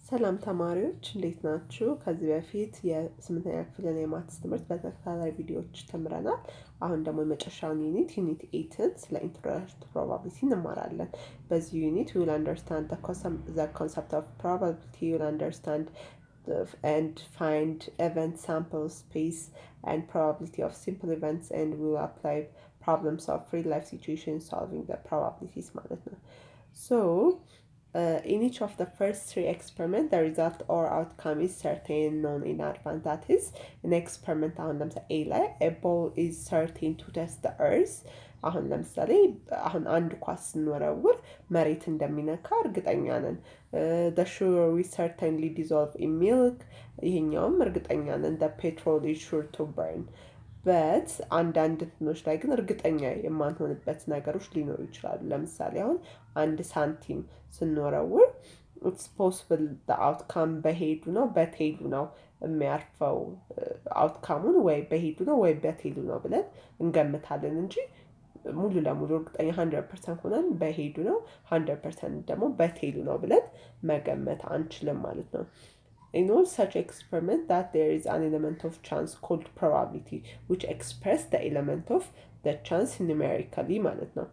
ሰላም ተማሪዎች እንዴት ናችሁ? ከዚህ በፊት የ8ኛ ክፍልን የማትስ ትምህርት በተከታታይ ቪዲዮዎች ተምረናል። አሁን ደግሞ የመጨረሻውን ዩኒት 8ን ስለ ኢንትሮዳክሽን ቱ ፕሮባቢሊቲ እንማራለን። በዚህ ዩኒት we will understand the concept of probability, you will understand and find event sample space and probability of simple events, and we will apply problems of real life situations solving the probabilities ማለት ነው. So in each of the first three experiments, the result or outcome is certain, known in advance. That is, an experiment አሁን ለምሳሌ A ላይ a ball is certain to test the earth. አሁን ለምሳሌ አሁን አንድ ኳስ ስንወረውር መሬት እንደሚነካ እርግጠኛ ነን። the sugar we certainly dissolve in milk. ይሄኛውም እርግጠኛ ነን. the petrol is sure to burn. በት አንዳንድ እንትኖች ላይ ግን እርግጠኛ የማንሆንበት ነገሮች ሊኖሩ ይችላሉ። ለምሳሌ አሁን አንድ ሳንቲም ስንወረውር ኢትስ ፖስብል አውትካም በሄዱ ነው በቴሉ ነው የሚያርፈው አውትካሙን ወይ በሄዱ ነው ወይ በቴሉ ነው ብለን እንገምታለን እንጂ ሙሉ ለሙሉ እርግጠኛ 100% ሆነን በሄዱ ነው 100% ደግሞ በቴሉ ነው ብለን መገመት አንችልም ማለት ነው። In all such experiments that there is an element of chance called probability, which express the element of the chance numerically ማለት ነው.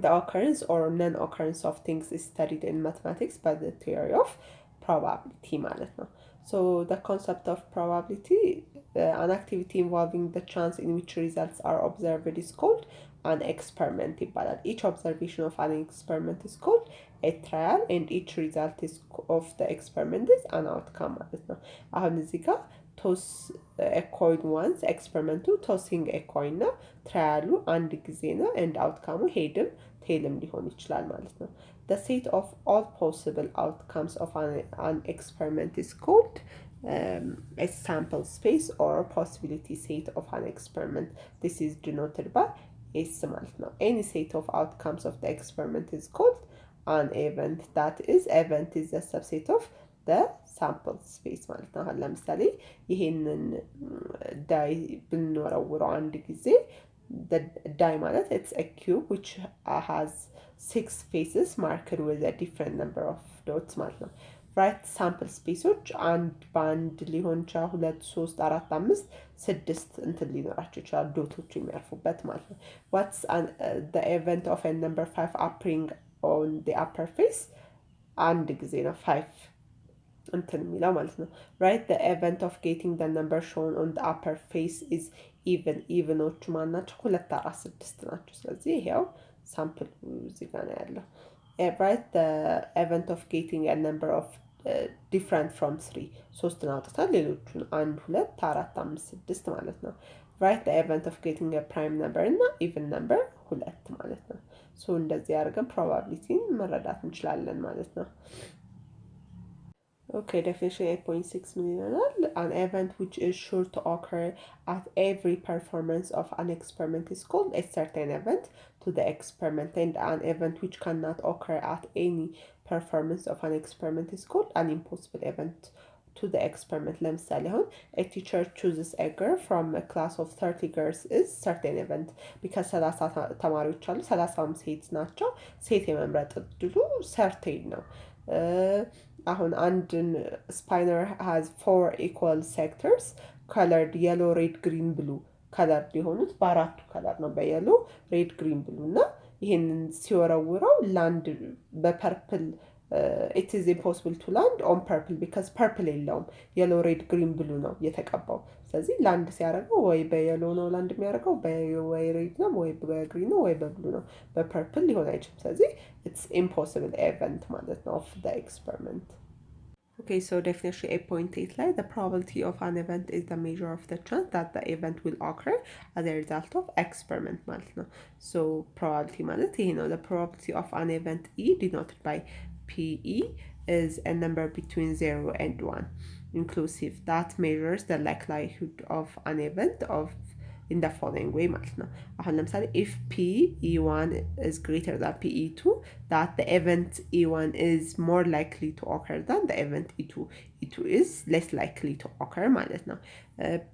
The occurrence or non-occurrence of things is studied in mathematics by the theory of probability ማለት ነው. So the concept of probability, an activity involving the chance in which results are observed is called an experiment ይባላል. Each observation of an experiment is called a trial and each result is of the experiment is an outcome ማለት ነው. አሁን እዚህ ጋር toss a coin once ኤክስፐሪመንቱ tossing a coin ነው። ትራያሉ አንድ ጊዜ ነው and outcome ሄድም ቴልም ሊሆን ይችላል ማለት ነው. The set of all possible outcomes of an experiment is called a sample space or possibility set of an experiment. This is denoted by S ማለት ነው. Any set of outcomes of the experiment is called an event. That is, event is a subset of the sample space ማለት ነው. አሁን ለምሳሌ ይሄንን ዳይ ብንወረውረው አንድ ጊዜ ዳይ ማለት it's a cube which has 6 faces marked with a different number of dots ማለት ነው. ራይት ሳምፕል ስፔሶች አንድ በአንድ ሊሆን ይችላል 2 3 4 5 6 እንትን ሊኖራቸው ይችላል ዶቶች የሚያርፉበት ማለት ነው። what's the event of a number 5 appearing on the upper face አንድ ጊዜ ነው 5 እንትን የሚለው ማለት ነው። right the event of getting the number shown on the upper face is ኢቨኖቹ ማን ናቸው? 2 4 6 ናቸው። ስለዚህ ይሄው ሳምፕል እዚህ ጋር ነው ያለው። right the event of getting a number of different from 3 ሶስትን አውጥተን ሌሎቹን 1 2 4 5 6 ማለት ነው። right the event of getting a prime number እና even number 2 ማለት ነው። ሶ እንደዚህ አድርገን ፕሮባቢሊቲን መረዳት እንችላለን ማለት ነው። Okay, definition 8.6 million. An event which is sure to occur at every performance of an experiment is called a certain event to the experiment, and an event which cannot occur at any performance of an experiment is called an impossible event to the experiment. ለምሳሌ አሁን a teacher chooses a girl from a class of 30 girls is certain event because 30 ተማሪዎች አሉ 30ም ሴት ናቸው ሴት የመምረጥ እድሉ certain ነው። አሁን አንድን spinner has 4 equal sectors colored yellow red green blue colored የሆኑት በአራቱ ከለር ነው በየሎ ሬድ ግሪን ብሉ እና ይሄንን ሲወረውረው ላንድ በፐርፕል it is impossible to land on purple because purple የለውም yellow red green blue ነው የተቀባው። ስለዚህ ላንድ ሲያደርገው ወይ በየሎ ነው ላንድ የሚያደርገው ወይ ሬድ ነው ወይ በግሪን ነው ወይ በብሉ ነው በፐርፕል ሊሆን አይችልም። ስለዚህ it's impossible event ማለት ነው of the experiment. Okay, so definition 8.8 ላይ the probability of an event is the measure of the chance that the event will occur as a result of experiment ማለት ነው. So probability ማለት ይሄ ነው. The probability of an event E denoted by PE is a number between 0 and 1 inclusive that measures the likelihood of an event of in the following way ማለት ነው። አሁን ለምሳሌ if PE1 is greater than PE2 that the event E1 is more likely to occur than the event E2 E2 is less likely to occur ማለት ነው።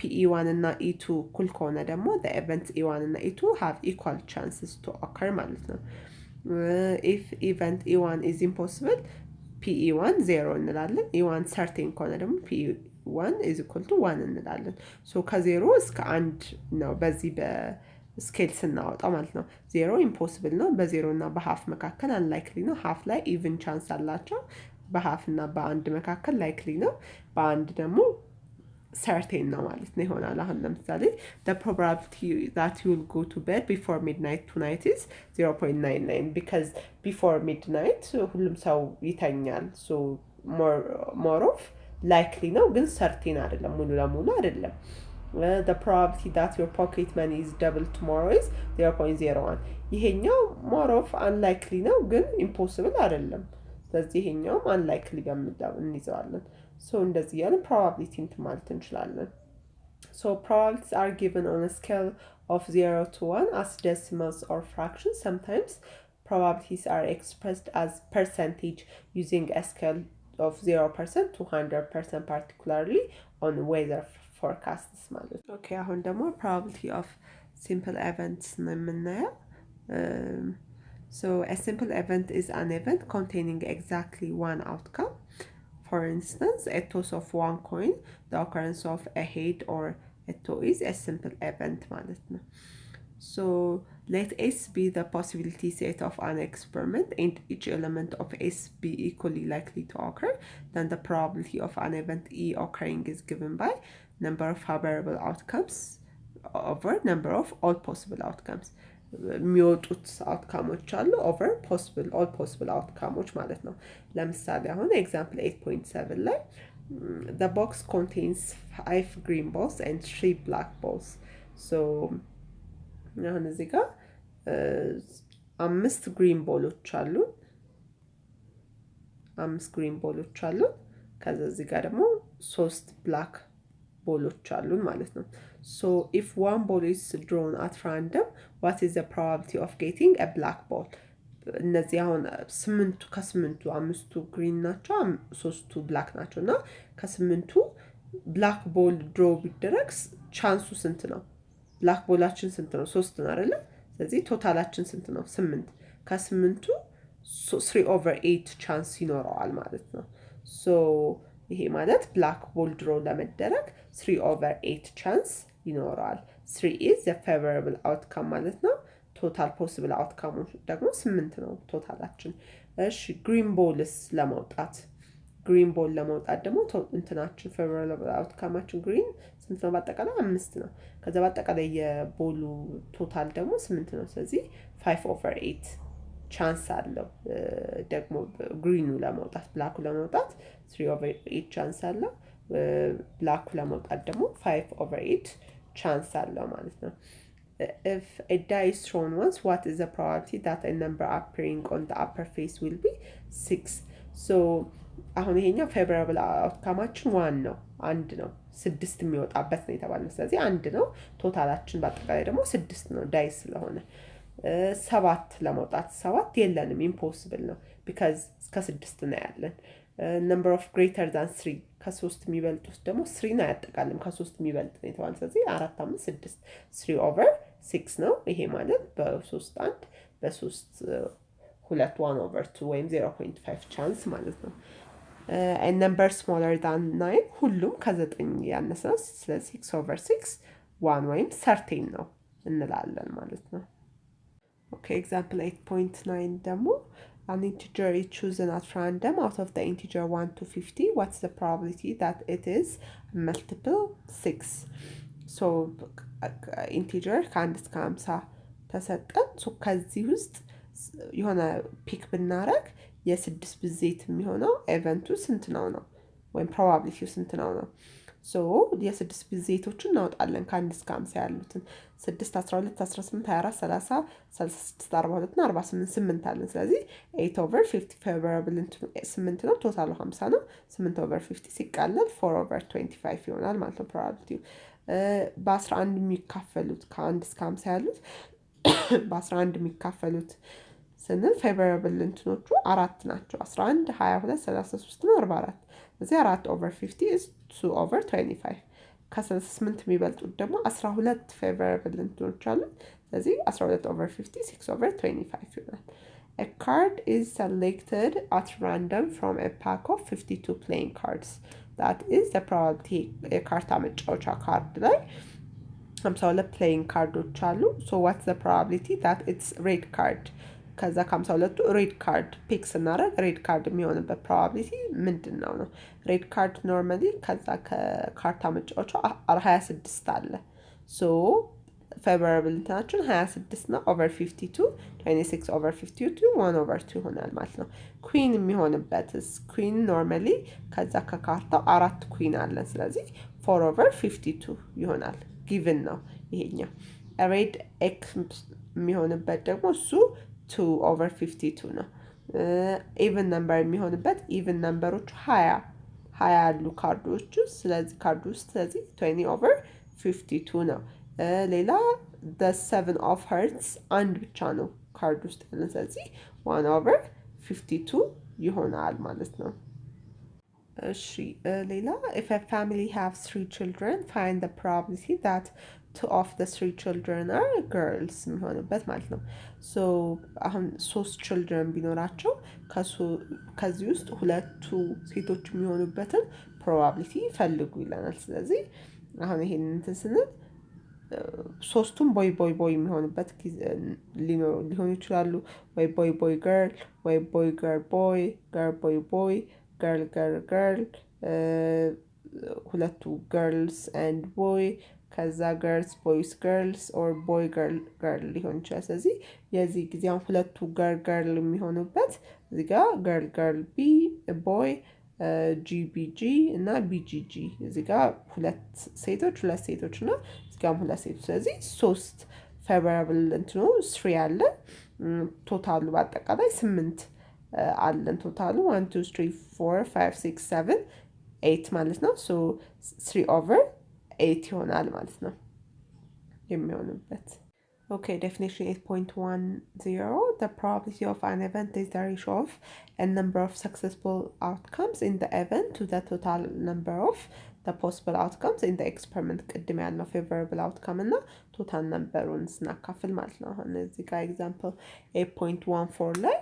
PE1 እና E2 እኩል ከሆነ ደግሞ the event E1 እና E2 have equal chances to occur ማለት ነው። if event E1 is impossible PE1 0 እንላለን። E1 certain ከሆነ ደግሞ PE1 is equal to 1 እንላለን። ሶ ከዜሮ እስከ አንድ ነው በዚህ በስኬል ስናወጣው ማለት ነው። ዜሮ ኢምፖስብል ነው። በዜሮ እና በሀፍ መካከል አንላይክሊ ነው። ሀፍ ላይ ኢቭን ቻንስ አላቸው። በሀፍ እና በአንድ መካከል ላይክሊ ነው። በአንድ ደግሞ ሰርቴን ነው ማለት ነው ይሆናል። አሁን ለምሳሌ the probability that you will go to bed before midnight tonight is 0.99 because before midnight ሁሉም ሰው ይተኛል። so more of likely ነው ግን ሰርቴን አይደለም፣ ሙሉ ለሙሉ አይደለም። the probability that your pocket money is double tomorrow is 0.01 ይሄኛው more of unlikely ነው ግን impossible አይደለም። ስለዚህ ይሄኛውም unlikely በሚለው እንይዘዋለን። ሶ እንደዚህ ያለን ፕሮባቢሊቲ እንትን ማለት እንችላለን። ሶ probabilities are given on a scale of 0 to 1 as decimals or fractions. Sometimes probabilities are expressed as percentage using a scale of 0% to 100%, particularly on weather forecasts ማለት ነው። ኦኬ አሁን ደግሞ probability of simple events ነው የምናየው። So a simple event is an event containing exactly one outcome. For instance, a toss of one coin, the occurrence of a head or a toe is a simple event ማለት ነው። So let S be the possibility set of an experiment and each element of S be equally likely to occur. Then the probability of an event E occurring is given by number of favorable outcomes over number of all possible outcomes. የሚወጡት አውትካሞች አሉ ኦቨር ፖስብል ኦል ፖስብል አውትካሞች ማለት ነው። ለምሳሌ አሁን ኤግዛምፕል 8.7 ላይ the box contains 5 green balls and 3 black balls. so አሁን እዚህ ጋር 5 ግሪን ቦሎች አሉ 5 ግሪን ቦሎች አሉ። ከዛ እዚህ ጋር ደግሞ 3 ብላክ ቦሎች አሉን ማለት ነው። so if one ball is drawn at random what is the probability of getting a black ball? እነዚህ አሁን ከስምንቱ አምስቱ ግሪን ናቸው፣ ሶስቱ ብላክ ናቸው እና ከስምንቱ ብላክ ቦል ድሮ ቢደረግ ቻንሱ ስንት ነው? ብላክ ቦላችን ስንት ነው? 3 ነው አይደለ? ስለዚህ ቶታላችን ስንት ነው? 8። ከስምንቱ 3/8 ቻንስ ይኖረዋል ማለት ነው። ሶ ይሄ ማለት ብላክ ቦል ድሮ ለመደረግ 3/8 ቻንስ ይኖረዋል። 3 is the favorable outcome ማለት ነው። ቶታል ፖሲብል አውትካሙ ደግሞ 8 ነው ቶታላችን። እሺ ግሪን ቦልስ ለማውጣት ደግሞ እንትናችን ፌቨራብል አውትካማችን ግሪን ስንት ነው? በአጠቃላይ 5 ነው። ከዛ በአጠቃላይ የቦሉ ቶታል ደግሞ 8 ነው። ስለዚህ 5/8 ቻንስ አለው ደግሞ ግሪኑ ለማውጣት። ብላኩ ለማውጣት 3/8 ቻንስ አለው። ብላኩ ለማውጣት ደግሞ 5/8 ቻንስ አለው ማለት ነው። if a die is thrown once, what is the probability that a number appearing on the upper face will be 6? so አሁን ይሄኛው ፌቨራብል አውትካማችን 1 ነው፣ 1 ነው። 6 የሚወጣበት ነው የተባለው። ስለዚህ 1 ነው። ቶታላችን በአጠቃላይ ደግሞ 6 ነው ዳይ ስለሆነ። 7 ለማውጣት 7 የለንም፣ ኢምፖሲብል ነው because እስከ 6 ነው ያለን። number of greater than 3 ከ3 የሚበልጡት ደግሞ 3 ነው አያጠቃልም፣ ከ3 የሚበልጥ ነው የተባለው። ስለዚህ 4 5 6 3/6 ነው። ይሄ ማለት በ3 1 በ3 2 1/2 ወይም 0.5 ቻንስ ማለት ነው። a number smaller than 9 ሁሉም ከ9 ያነሰ ነው። ስለዚህ 6/6 1 ወይም 13 ነው እንላለን ማለት ነው። ኦኬ ኤግዛምፕል 8.9 ደግሞ an integer is chosen at random out of the integer 1 to 50. What's the probability that it is multiple 6? so integer ከ1 እስከ 50 ተሰጠን። so ከዚህ ውስጥ የሆነ ፒክ ብናረግ የ6 ብዜት የሚሆነው ኤቨንቱ ስንት ነው ወይም ፕሮባቢሊቲው ስንት ነው። so የ6 ብዜቶችን እናወጣለን ከ1 እስከ 50 ያሉትን 6 12 18 24 30 36 42 እና 48 8 አለን። ስለዚህ 8/50 ፌቨራብል 8 ነው፣ ቶታሉ 50 ነው። 8/50 ሲቃለል 4/25 ይሆናል ማለት ነው ፕሮባቢሊቲው። በ11 የሚካፈሉት ከ1 እስከ 50 ያሉት በ11 የሚካፈሉት ስንል ፌቨራብል እንትኖቹ አራት ናቸው። 11 22 33 እና 44 እዚህ 4 ኦቨር 50 is 2 over 25 ከ38 የሚበልጡት ደግሞ 12 ፌቨራብል እንትኖች አሉ። ስለዚህ 12 over 50 6 over 25 ይሆናል። A card is selected at random from a pack of 52 playing cards. That is the probability የካርታ መጫወቻ ካርድ ላይ 52 playing ካርዶች አሉ። So what's the probability that it's red card? ከዛ ከ52ቱ ሬድ ካርድ ፒክ ስናደርግ ሬድ ካርድ የሚሆንበት ፕሮባቢሊቲ ምንድን ነው? ሬድ ካርድ ኖርማሊ ከዛ ከካርታ መጫወቻው 26 አለ። ሶ ፌቨራብል እንትናችን 26 ነው። ኦቨር 52 26 ኦቨር 52 1 ኦቨር 2 ይሆናል ማለት ነው። ኩዊን የሚሆንበትስ ኩዊን ኖርማሊ ከዛ ከካርታው 4 ኩዊን አለን። ስለዚህ 4 ኦቨር 52 ይሆናል። ጊቭን ነው ይሄኛው። ሬድ ኤክስ የሚሆንበት ደግሞ እሱ 2 ኦቨር 52 ነው። ኢቨን ነምበር የሚሆንበት ኢቨን ነምበሮቹ 20 ያሉ ካርዶች ውስጥ ስለዚህ ካርድ ውስጥ ስለዚህ 20 ኦቨር 52 ነው። ሌላ the 7 of hearts አንድ ብቻ ነው ካርድ ውስጥ ያለን ስለዚህ 1 ኦቨር 52 ይሆናል ማለት ነው። እሺ ሌላ if a family have 3 children find the probability that 2 of the 3 children are girls የሚሆንበት ማለት ነው። ሶ አሁን 3 children ቢኖራቸው ከዚህ ውስጥ ሁለቱ ሴቶች የሚሆኑበትን ፕሮባቢሊቲ ፈልጉ ይለናል። ስለዚህ አሁን ይሄንን እንትን ስንል ሶስቱም ቦይ ቦይ ቦይ የሚሆንበት ሊሆኑ ይችላሉ። ወይ ቦይ ቦይ ገርል ወይ ቦይ ገርል ቦይ ገርል ቦይ ቦይ ገርል ገርል ገርል ሁለቱ ገርልስ ኤንድ ቦይ ከዛ ገርልስ ቦይስ ገርልስ ኦር ቦይ ገርል ገርል ሊሆን ይችላል። ስለዚህ የዚህ ጊዜ አሁን ሁለቱ ገርል ገርል የሚሆኑበት እዚህ ጋር ገርል ገርል ቢ ቦይ ጂቢጂ እና ቢጂጂ እዚህ ጋር ሁለት ሴቶች እና እዚህ ጋርም ሁለት ሴቶች ስለዚህ 3 ፌቨራብል እንትኑ 3 አለ። ቶታሉ በአጠቃላይ 8 አለን። ቶታሉ 1 2 3 4 5 6 7 8 ማለት ነው። ሶ 3 ኦቨር 8 ይሆናል ማለት ነው የሚሆንበት። Okay, definition 8.10 the probability of an event is the ratio of a number of successful outcomes in the event to the total number of the possible outcomes in the experiment ቅድም ያልነው favorable outcome እና total numberውን ስናካፍል ማለት ነው። አሁን እዚህ ጋር example 8.14 ላይ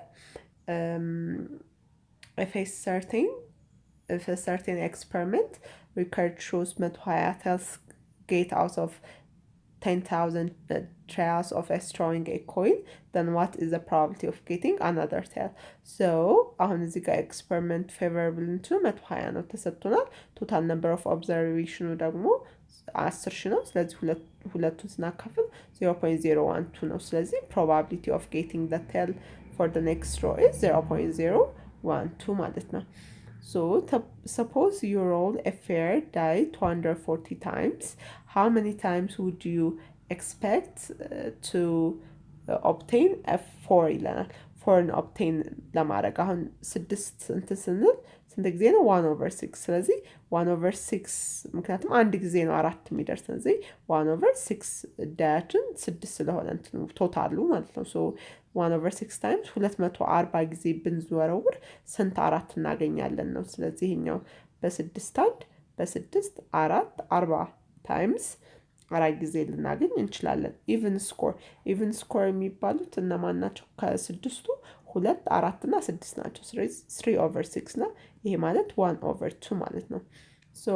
if a certain experiment record shows 120 tails get out of 10,000 trials of throwing a coin, then what is the probability of getting another tail? So አሁን እዚህ ጋር ኤክስፐሪመንት ፌቨራብል እንትኑ 120 ነው ተሰጥቶናል። ቶታል ነምበር ኦፍ ኦብዘርቬሽኑ ደግሞ 10 ሺህ ነው። ስለዚህ ሁለቱን ስናካፍል 0.012 ነው። ስለዚህ probability of getting the tail for the next row is 0.012 ማለት ነው። So suppose you roll a fair die 240 times. How many times would you expect to obtain a 4 ይለናል። 4ን obtain ለማድረግ አሁን 6 እንትን ስንል ስንት ጊዜ ነው? 1 over 6 ስለዚህ 1 over 6 ምክንያቱም አንድ ጊዜ ነው 4 የሚደርስ ስለዚህ 1 over 6 ዳያችን 6 ስለሆነ እንትኑ ቶታሉ ማለት ነው። ሶ 1 over 6 times 240 ጊዜ ብንዘወረውር ስንት 4 እናገኛለን ነው። ስለዚህ ይሄኛው በ6 4 40 ታይምስ 4 ጊዜ ልናገኝ እንችላለን። ኢቭን ስኮር የሚባሉት እነማን ናቸው? ከስድስቱ 2 4 እና 6 ናቸው። ስለዚህ 3 over 6 ነው። ይሄ ማለት 1 over 2 ማለት ነው። So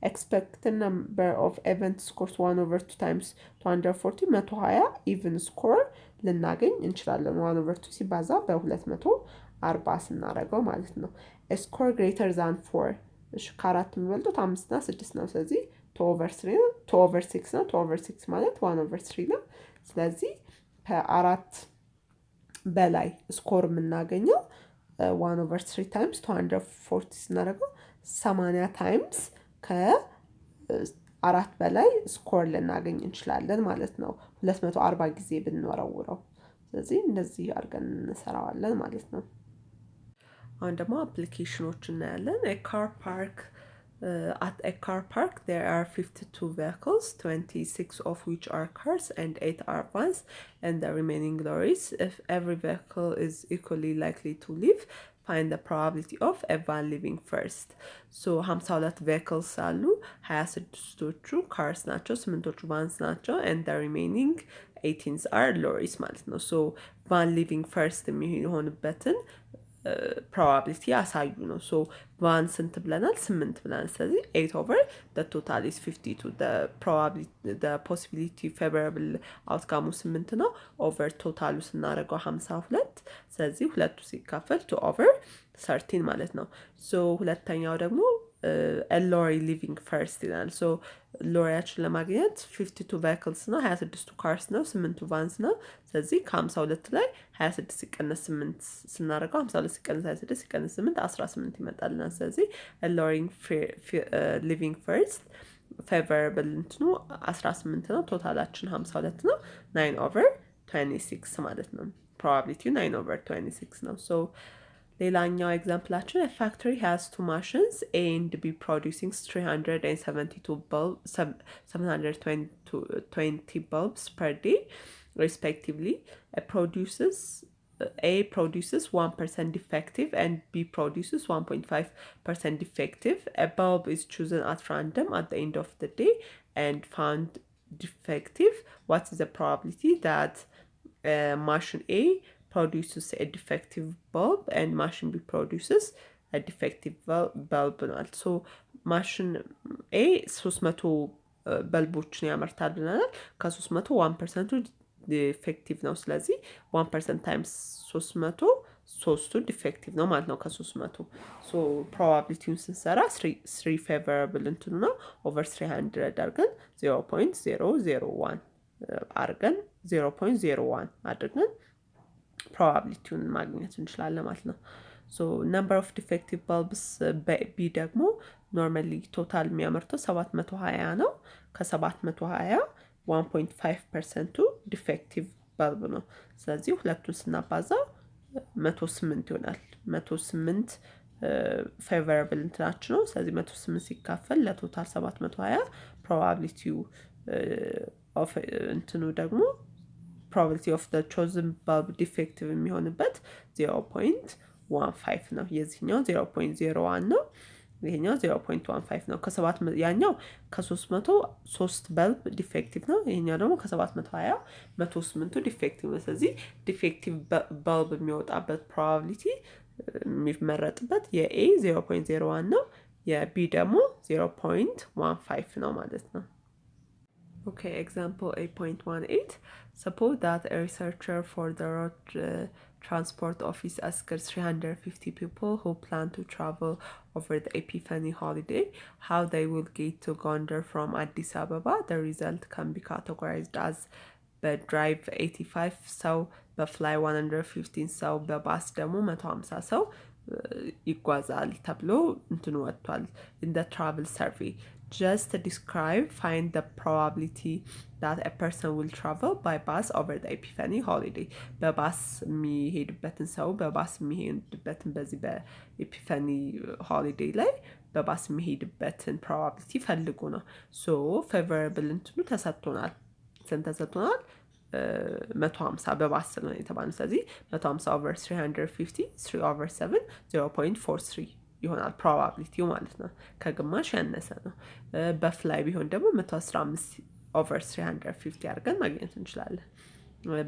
expected number of event scores 1 over 2 times 240 120 even score ልናገኝ እንችላለን። 1 over 2 ሲባዛ በ240 ስናደርገው ማለት ነው። a score greater than 4 ከአራት የሚበልጡት 5 እና 6 ነው። ስለዚህ 2 over 3 ነው። 2 over 6 ነው። 2 over 6 ማለት 1 over 3 ነው። ስለዚህ ከአራት በላይ ስኮር የምናገኘው 1 over 3 times 240 ስናደርገው 80 ታይምስ ከአራት በላይ ስኮር ልናገኝ እንችላለን ማለት ነው። 240 ጊዜ ብንወረውረው። ስለዚህ እንደዚህ አድርገን እንሰራዋለን ማለት ነው። አሁን ደግሞ አፕሊኬሽኖች እናያለን። car park At a car park, there are 52 vehicles, 26 of which are cars and 8 are vans, and the remaining lorries. If every vehicle is equally likely to leave, find the probability of a van leaving first. So 52 vehicles አሉ 26ቶቹ cars ናቸው 8ቶቹ vans ናቸው and the remaining 18s are lorries ማለት ነው። so van leaving first የሚሆንበትን ፕሮባቢሊቲ ያሳዩ ነው። ሶ ዋን ስንት ብለናል? 8 ብለናል። ስለዚህ 8 ኦቨር ቶታል ኢዝ 52 ፖሲቢሊቲ ፌቨራብል አውትካሙ 8 ነው። ኦቨር ቶታሉ ስናደርገው 52 ስለዚህ ሁለቱ ሲካፈል 2 ኦቨር 13 ማለት ነው። ሶ ሁለተኛው ደግሞ ሎሪ ሊቪንግ ፈርስት ይላል። ሶ ሎሪያችን ለማግኘት 52 ቫይክልስ ነው 26ቱ ካርስ ነው 8ቱ ቫንስ ነው። ስለዚህ ከ52 ላይ 26 ሲቀነስ 8 ስናደርገው 52 ሲቀነስ 26 ሲቀነስ 8 18 ይመጣልናል። ስለዚህ ሎሪ ሊቪንግ ፈርስት ፌቨራብል እንትኑ 18 ነው። ቶታላችን 52 ነው። 9 ኦቨር 26 ማለት ነው። ፕሮባቢሊቲው 9 ኦቨር 26 ነው። ሶ ሌላኛው ኤግዛምፕላችን a factory has two machines A and B producing 720 bulbs per day respectively. A produces 1% defective and B produces 1.5% defective. A bulb is chosen at random at the end of the day and found defective. What is the probability that machine A produces a defective bulb and machine B produces a defective bulb ነው። ሶ ማሽን ኤ 300 በልቦችን ያመርታል ብለናል። ከ300 1%ቱ ዲፌክቲቭ ነው። ስለዚህ 1% ታይምስ 300 ሶስቱ ዲፌክቲቭ ነው ማለት ነው ከ300። ሶ ፕሮባቢሊቲውን ስንሰራ 3 ፌቨራብል እንትኑ ነው ኦቨር 300 አድርገን 0.001 አድርገን 0.01 አድርገን ፕሮባቢሊቲውን ማግኘት እንችላለን ማለት ነው። ሶ ነምበር ኦፍ ዲፌክቲቭ ባልብስ ቢ ደግሞ ኖርማሊ ቶታል የሚያመርተው 720 ነው። ከ720 1.5%ቱ ዲፌክቲቭ ባልብ ነው። ስለዚህ ሁለቱን ስናባዛ 108 ይሆናል። 108 ፌቨራብል እንትናችን ነው። ስለዚህ 108 ሲካፈል ለቶታል 720 ፕሮባቢሊቲው ኦፍ እንትኑ ደግሞ probability of the chosen bulb defective የሚሆንበት 0.15 ነው። የዚህኛው 0.01 ነው። ይሄኛው 0.15 ነው። ያኛው ከ300 3 በልብ ዲፌክቲቭ ነው። ይሄኛው ደግሞ ከ720 108ቱ ዲፌክቲቭ ነው። ስለዚህ ዲፌክቲቭ በልብ የሚወጣበት ፕሮባቢሊቲ የሚመረጥበት የኤ 0.01 ነው። የቢ ደግሞ 0.15 ነው ማለት ነው። Okay, example 8.18. Suppose that a researcher for the road transport office asks 350 people who plan to travel over the Epiphany holiday how they will get to Gondar from Addis Ababa. The result can be categorized as በድራይቭ 85 ሰው በፍላይ 115 ሰው በባስ ደግሞ 150 ሰው ይጓዛል ተብሎ እንትኑ ወጥቷል። in the travel survey just describe find the probability that a person will travel by bus over the Epiphany holiday. በባስ የሚሄድበትን ሰው በባስ የሚሄድበትን በዚህ በኤፒፋኒ ሆሊዴይ ላይ በባስ የሚሄድበትን ፕሮባቢሊቲ ፈልጉ ነው። ሶ ፌቨራብል እንትኑ ተሰጥቶናል። ስንት ተሰጥቶናል? 150 በባስ ነው የተባለው። ስለዚህ 150 ኦቨር 350 3 ኦቨር 7 0.43 ይሆናል ፕሮባቢሊቲው ማለት ነው። ከግማሽ ያነሰ ነው። በፍላይ ቢሆን ደግሞ 115 ኦቨር 350 አድርገን ማግኘት እንችላለን።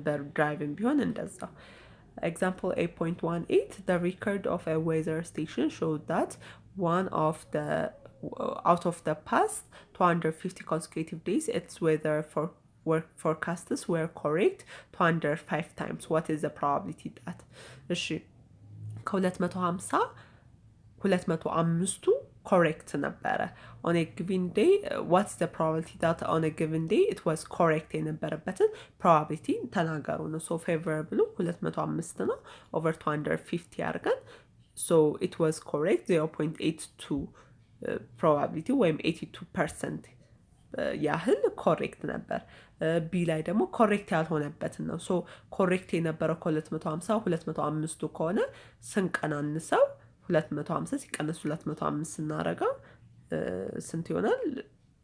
በድራይቭን ቢሆን እንደዛው። Example 8.18 the record of a weather station showed that out of the past 250 consecutive days its weather forecasts were correct 205 times. What is the probability that? እሺ ከ250 205ቱ correct ነበረ on a given day. What's the probability that on a given day it was correct የነበረበትን probability ተናገሩ ነው። so favorable 205 ነው over 250 አድርገን so it was correct 0.82 probability ወይም 82% ያህል ኮሬክት ነበር። ቢ ላይ ደግሞ ኮሬክት ያልሆነበትን ነው። ሶ ኮሬክት የነበረው ከ250 205ቱ ከሆነ ስንቀናንሰው 250 ሲቀነስ 205 ስናደርገው ስንት ይሆናል?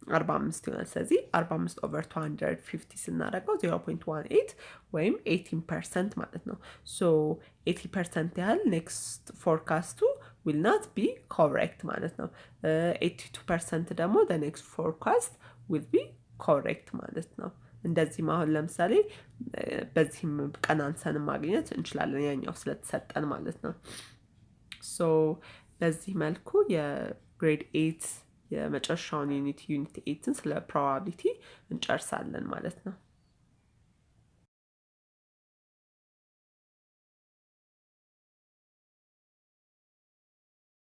45 ይሆናል። ስለዚህ 45 ኦቨር 250 ስናደርገው 0.18 ወይም 18% ማለት ነው። ሶ 80% ያህል ኔክስት ፎርካስቱ ዊል ናት ቢ ኮሬክት ማለት ነው። 82% ደግሞ ኔክስት ፎርካስት ዊል ቢ ኮሬክት ማለት ነው። እንደዚህም አሁን ለምሳሌ በዚህም ቀናንሰን ማግኘት እንችላለን ያኛው ስለተሰጠን ማለት ነው። ሶ በዚህ መልኩ የግሬድ 8 የመጨረሻውን ዩኒት 8ን ስለ ፕሮባቢሊቲ እንጨርሳለን ማለት ነው።